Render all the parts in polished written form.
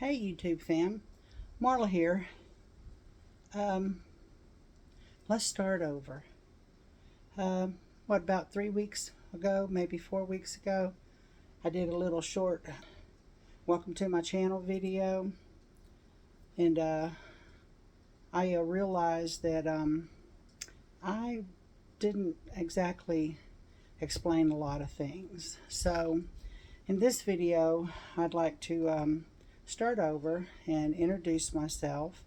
Hey YouTube fam, Marla here. Um, let's start over. About 3 weeks ago, maybe 4 weeks ago, I did a little short welcome to my channel video, and I realized that I didn't exactly explain a lot of things. So in this video, I'd like to start over and introduce myself.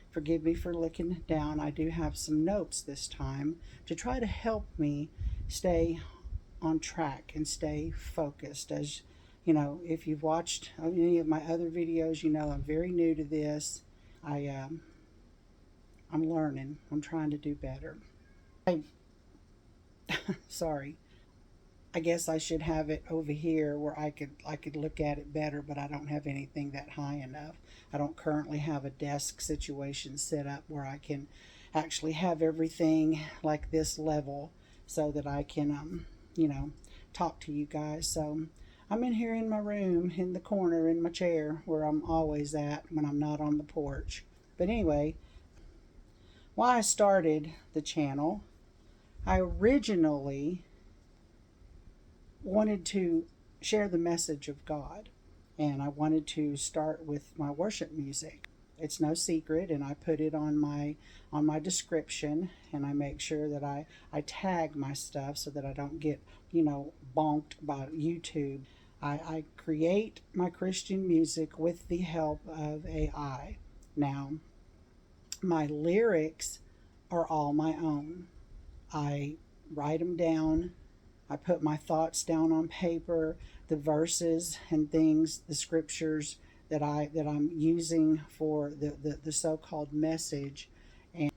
Forgive me for looking down. I do have some notes this time to try to help me stay on track and stay focused. As you know, if you've watched any of my other videos, you know I'm very new to this. I'm learning. I'm trying to do better. Sorry. I guess I should have it over here where I could look at it better, but I don't have anything that high enough. I don't currently have a desk situation set up where I can actually have everything like this level so that I can talk to you guys. So I'm in here in my room in the corner in my chair where I'm always at when I'm not on the porch. But anyway, why I started the channel, I originally wanted to share the message of God, and I wanted to start with my worship music. It's no secret, and I put it on my description, and I make sure that I tag my stuff so that I don't get bonked by YouTube. I create my Christian music with the help of AI. Now, my lyrics are all my own. I write them down. I put my thoughts down on paper, the verses and things, the scriptures that I'm using for the so-called message, and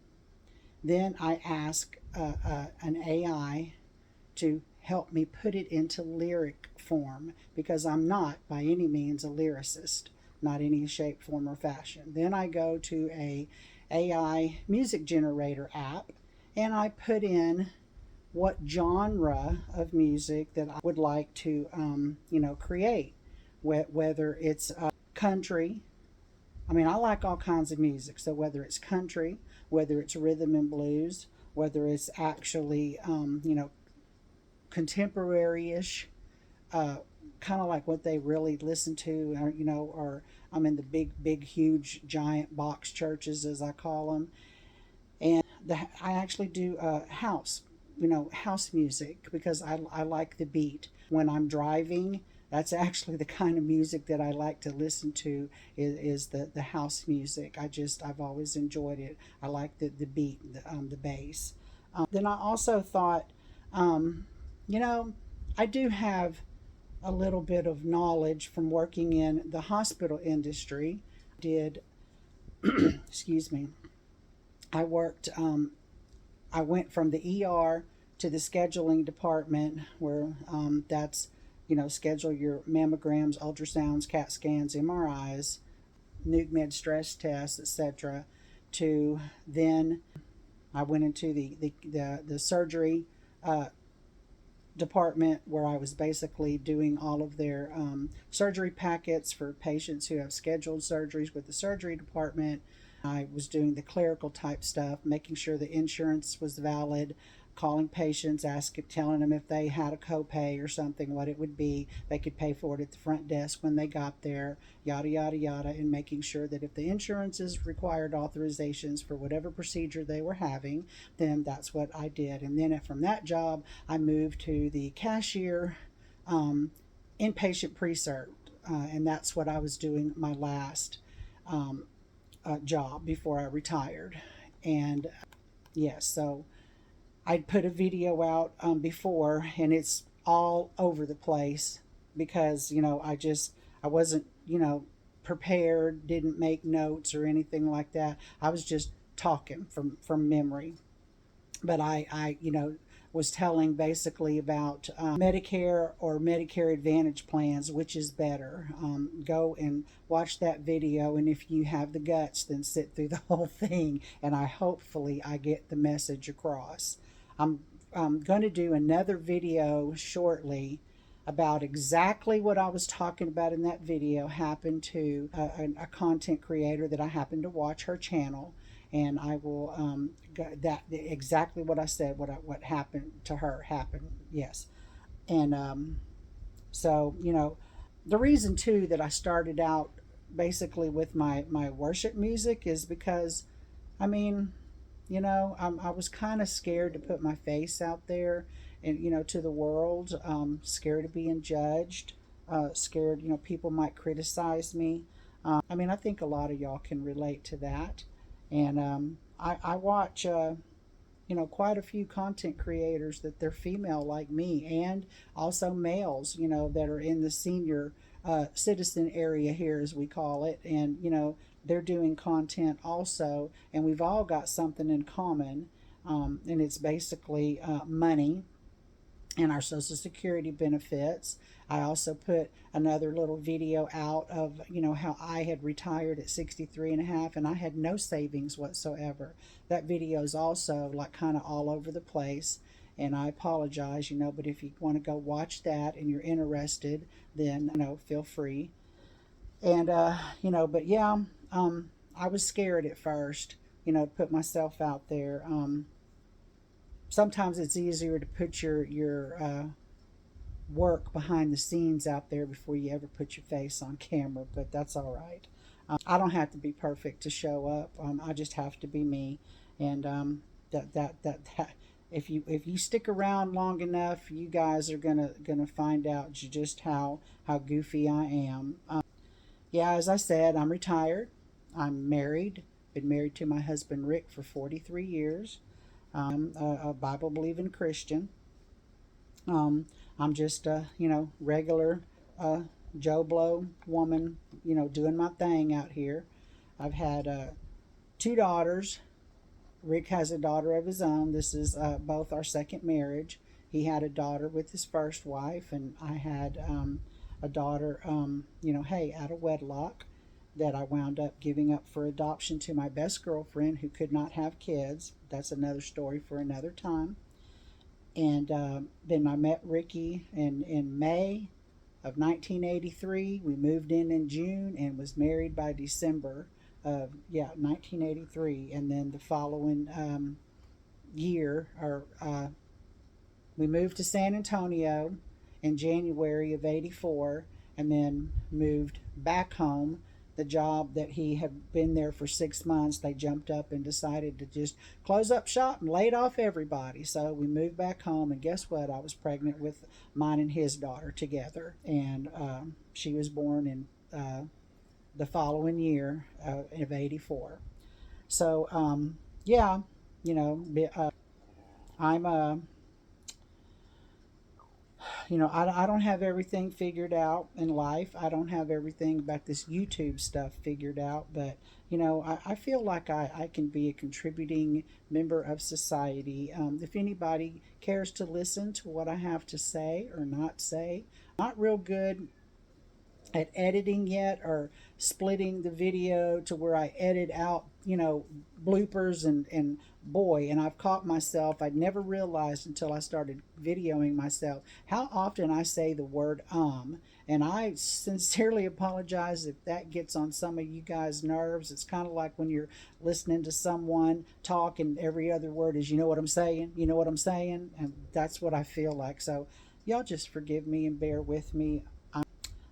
then I ask an AI to help me put it into lyric form, because I'm not by any means a lyricist, not any shape, form, or fashion. Then I go to a AI music generator app and I put in what genre of music that I would like to, create. Whether it's country, I mean, I like all kinds of music. So whether it's country, whether it's rhythm and blues, whether it's actually, contemporary-ish, kind of like what they really listen to, or I'm in the big, huge, giant box churches, as I call them. And I actually do house music, because I like the beat. When I'm driving, that's actually the kind of music that I like to listen to, is the house music. I've always enjoyed it. I like the beat, the bass. Then I also thought, you know, I do have a little bit of knowledge from working in the hospital industry. Did excuse me. I worked. I went from the ER to the scheduling department, where that's schedule your mammograms, ultrasounds, CAT scans, MRIs, nuke med stress tests, etc. To then I went into the surgery department, where I was basically doing all of their surgery packets for patients who have scheduled surgeries with the surgery department. I was doing the clerical type stuff, making sure the insurance was valid, calling patients, telling them if they had a copay or something, what it would be. They could pay for it at the front desk when they got there, yada, yada, yada, and making sure that if the insurances required authorizations for whatever procedure they were having, then that's what I did. And then from that job, I moved to the cashier, inpatient pre-cert, and that's what I was doing my last job before I retired. And yes, so I'd put a video out before, and it's all over the place, because I wasn't prepared, didn't make notes or anything like that. I was just talking from memory. But I was telling basically about Medicare or Medicare Advantage plans, which is better. Go and watch that video, and if you have the guts, then sit through the whole thing, and hopefully I get the message across. I'm going to do another video shortly about exactly what I was talking about in that video happened to a content creator that I happened to watch her channel, and I will that exactly what I said, what happened to her happened. Yes, and so the reason too that I started out basically with my worship music is because I mean I was kind of scared to put my face out there and, to the world, scared of being judged, scared, people might criticize me. I mean, I think a lot of y'all can relate to that. And I watch, quite a few content creators that they're female like me, and also males, that are in the senior citizen area here, as we call it. And, they're doing content also, and we've all got something in common. And it's basically money and our Social Security benefits. I also put another little video out of, how I had retired at 63 and a half and I had no savings whatsoever. That video is also like kind of all over the place. And I apologize, but if you want to go watch that and you're interested, then, feel free. And, but yeah, I was scared at first, to put myself out there. Sometimes it's easier to put your work behind the scenes out there before you ever put your face on camera, but that's all right. I don't have to be perfect to show up. I just have to be me, and that if you stick around long enough, you guys are gonna find out just how goofy I am. Yeah, as I said, I'm retired. I'm married. Been married to my husband Rick for 43 years. I am a Bible believing Christian. Um, I'm just a regular uh, Joe Blow woman, doing my thing out here. I've had two daughters. Rick has a daughter of his own. This is both our second marriage. He had a daughter with his first wife, and I had a daughter, hey, out of wedlock that I wound up giving up for adoption to my best girlfriend who could not have kids. That's another story for another time. And then I met Ricky in May of 1983. We moved in June and was married by December of 1983. And then the following year, or we moved to San Antonio in January of '84, and then moved back home. The job that he had been there for 6 months, they jumped up and decided to just close up shop and laid off everybody. So we moved back home, and guess what? I was pregnant with mine and his daughter together, and she was born in the following year of '84. So yeah, you know, I'm a I don't have everything figured out in life. I don't have everything about this YouTube stuff figured out, but I feel like I can be a contributing member of society. If anybody cares to listen to what I have to say or not say, not real good at editing yet, or splitting the video to where I edit out, bloopers, and boy, and I've caught myself. I'd never realized until I started videoing myself how often I say the word and I sincerely apologize if that gets on some of you guys' nerves. It's kind of like when you're listening to someone talk and every other word is, you know what I'm saying, and that's what I feel like. So y'all just forgive me and bear with me.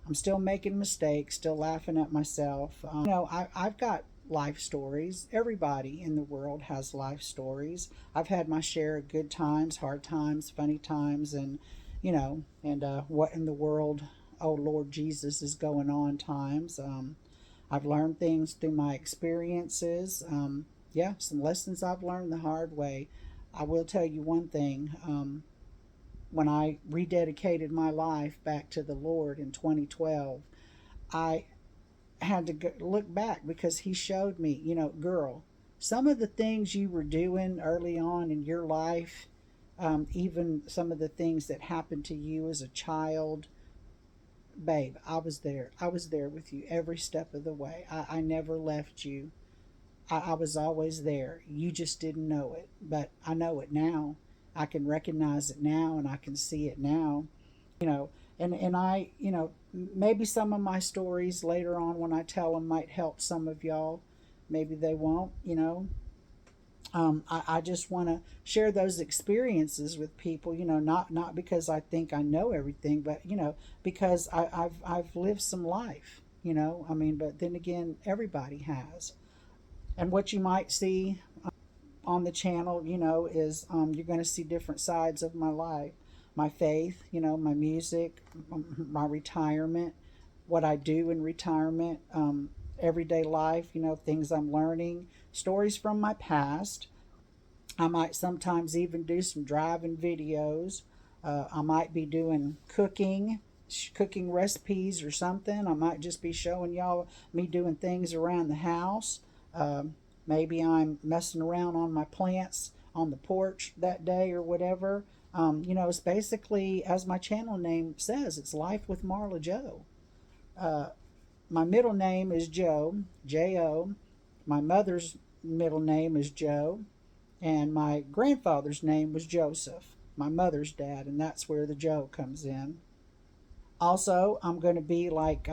I'm still making mistakes, still laughing at myself. I've got life stories. Everybody in the world has life stories. I've had my share of good times, hard times, funny times, and what in the world, oh Lord Jesus, is going on times. I've learned things through my experiences. Yeah, some lessons I've learned the hard way. I will tell you one thing. When I rededicated my life back to the Lord in 2012, I had to look back because He showed me, girl, some of the things you were doing early on in your life, even some of the things that happened to you as a child, babe, I was there. I was there with you every step of the way. I never left you. I was always there. You just didn't know it, but I know it now. I can recognize it now, and I can see it now. And I, maybe some of my stories later on when I tell them might help some of y'all. Maybe they won't. I just want to share those experiences with people, not because I think I know everything, but because I've lived some life, I mean, but then again, everybody has. And what you might see on the channel, is you're going to see different sides of my life, my faith, my music, my retirement, what I do in retirement, everyday life, things I'm learning, stories from my past. I might sometimes even do some driving videos. I might be doing cooking recipes or something. I might just be showing y'all me doing things around the house. Maybe I'm messing around on my plants on the porch that day or whatever. It's basically, as my channel name says, it's Life with Marla Joe. Uh, my middle name is Joe, J-O. My mother's middle name is Joe. And my grandfather's name was Joseph, my mother's dad, and that's where the Joe comes in. Also, I'm going to be like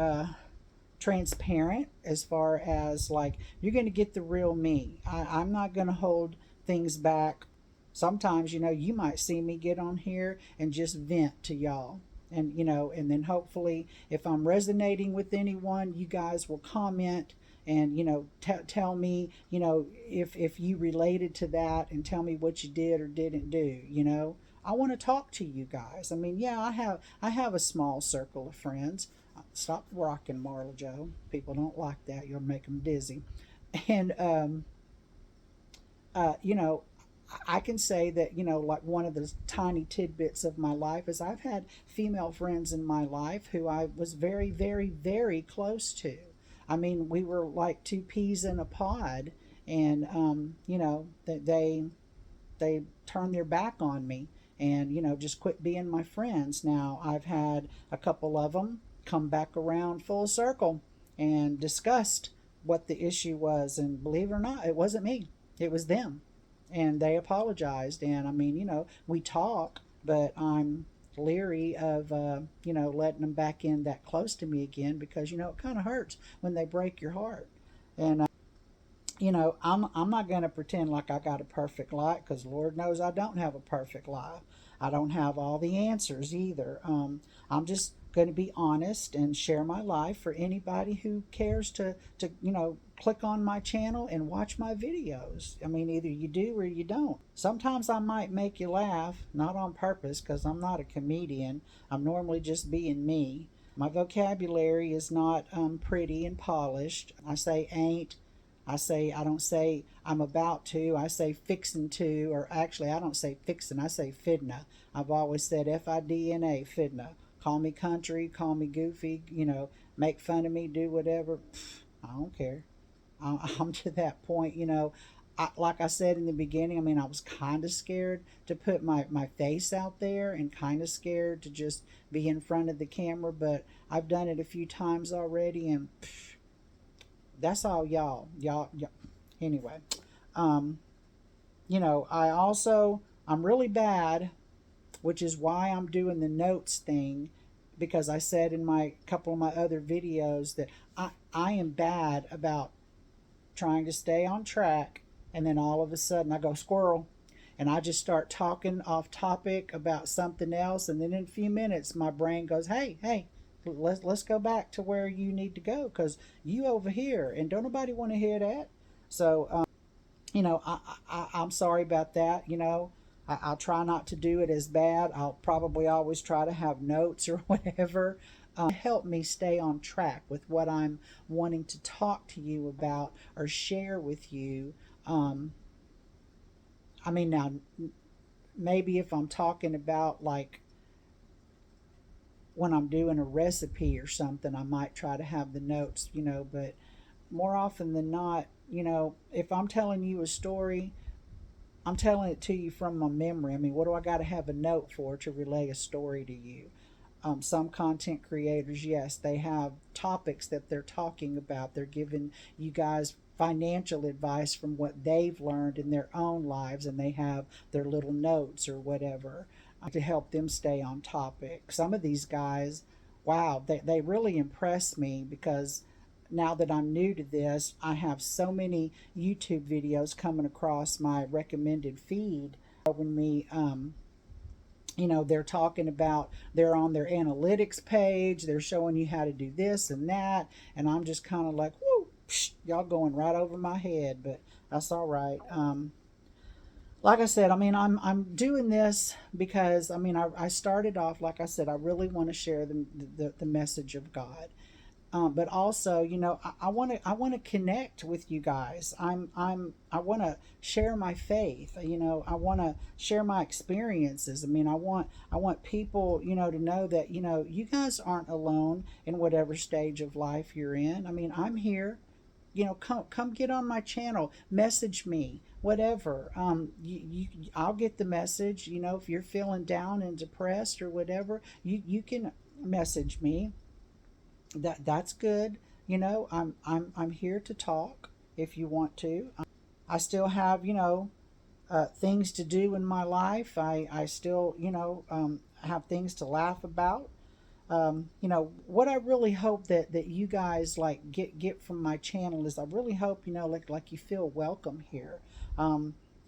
transparent as far as like you're going to get the real me. I'm not going to hold things back. Sometimes, you might see me get on here and just vent to y'all. And then hopefully, if I'm resonating with anyone, you guys will comment and tell me if you related to that and tell me what you did or didn't do. I want to talk to you guys. I mean, yeah, I have a small circle of friends. Stop rocking, Marla Joe. People don't like that. You'll make them dizzy. And uh, you know, I can say that, like one of the tiny tidbits of my life is I've had female friends in my life who I was very, very, very close to. I mean, we were like two peas in a pod, and they turned their back on me and just quit being my friends. Now I've had a couple of them come back around full circle and discussed what the issue was, and believe it or not, it wasn't me, it was them. And they apologized, and I mean, we talk, but I'm leery of letting them back in that close to me again, because it kind of hurts when they break your heart. And I'm not going to pretend like I got a perfect life, because Lord knows I don't have a perfect life. I don't have all the answers either. I'm just going to be honest and share my life for anybody who cares to click on my channel and watch my videos. I mean, either you do or you don't. Sometimes I might make you laugh, not on purpose, because I'm not a comedian. I'm normally just being me. My vocabulary is not pretty and polished. I say ain't. I don't say I'm about to. I say fixin' to, or actually, I don't say fixin'. I say fidna. I've always said Fidna, fidna. Call me country, call me goofy, make fun of me, do whatever. Pfft, I don't care. I'm to that point, like I said in the beginning, I mean, I was kind of scared to put my face out there and kind of scared to just be in front of the camera, but I've done it a few times already, and pff, that's all y'all. Anyway, um, I'm really bad, which is why I'm doing the notes thing, because I said in my couple of my other videos that I am bad about trying to stay on track, and then all of a sudden I go squirrel, and I just start talking off topic about something else, and then in a few minutes my brain goes, hey, let's go back to where you need to go, because you over here, and don't nobody want to hear that. So I'm sorry about that. I'll try not to do it as bad. I'll probably always try to have notes or whatever help me stay on track with what I'm wanting to talk to you about or share with you. Um, I mean, now, maybe if I'm talking about like when I'm doing a recipe or something, I might try to have the notes, but more often than not, if I'm telling you a story, I'm telling it to you from my memory. I mean, what do I got to have a note for to relay a story to you? Some content creators, yes, they have topics that they're talking about. They're giving you guys financial advice from what they've learned in their own lives, and they have their little notes or whatever. to help them stay on topic. Some of these guys, wow, they really impress me because now that I'm new to this, I have so many YouTube videos coming across my recommended feed showing me, they're talking about, they're on their analytics page, they're showing you how to do this and that. And I'm just kind of like, whoo, psh, y'all going right over my head, but that's all right. Like I said, I mean, I'm doing this because, I mean, I started off, like I said, I really want to share the message of God. But also, I want to connect with you guys. I want to share my faith. I want to share my experiences. I mean, I want people, to know that, you guys aren't alone in whatever stage of life you're in. I mean, I'm here. Come get on my channel, message me, whatever. I'll get the message. If you're feeling down and depressed or whatever, you can message me. That's good. I'm here to talk if you want to. I still have, things to do in my life. I still, have things to laugh about. What I really hope that you guys like get from my channel is, I really hope, like you feel welcome here.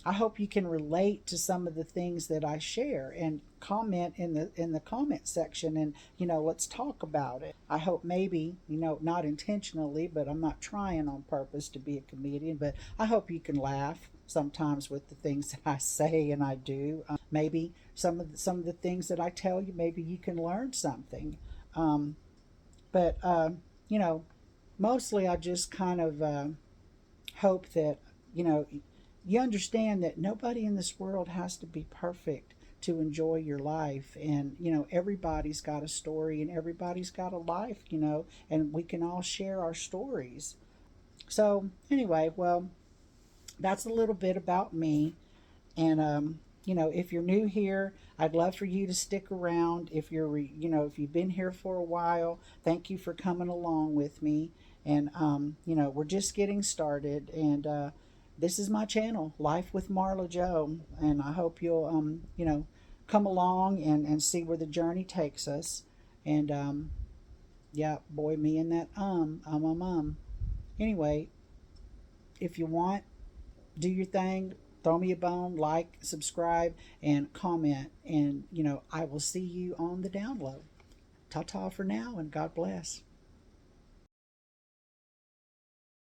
I hope you can relate to some of the things that I share and comment in the comment section, and let's talk about it. I hope maybe, not intentionally, but I'm not trying on purpose to be a comedian, but I hope you can laugh sometimes with the things that I say and I do. Maybe some of the things that I tell you, maybe you can learn something. But you know, mostly I just kind of hope that you know you understand that nobody in this world has to be perfect to enjoy your life. And everybody's got a story and everybody's got a life. And we can all share our stories. So anyway, well, that's a little bit about me. And if you're new here, I'd love for you to stick around. If you've been here for a while, thank you for coming along with me. And we're just getting started. And this is my channel, Life with Marla Joe. And I hope you'll come along and see where the journey takes us. And yeah, boy, me and that Anyway, if you want, do your thing, throw me a bone, like, subscribe, and comment. And I will see you on the download. Ta ta for now, and God bless.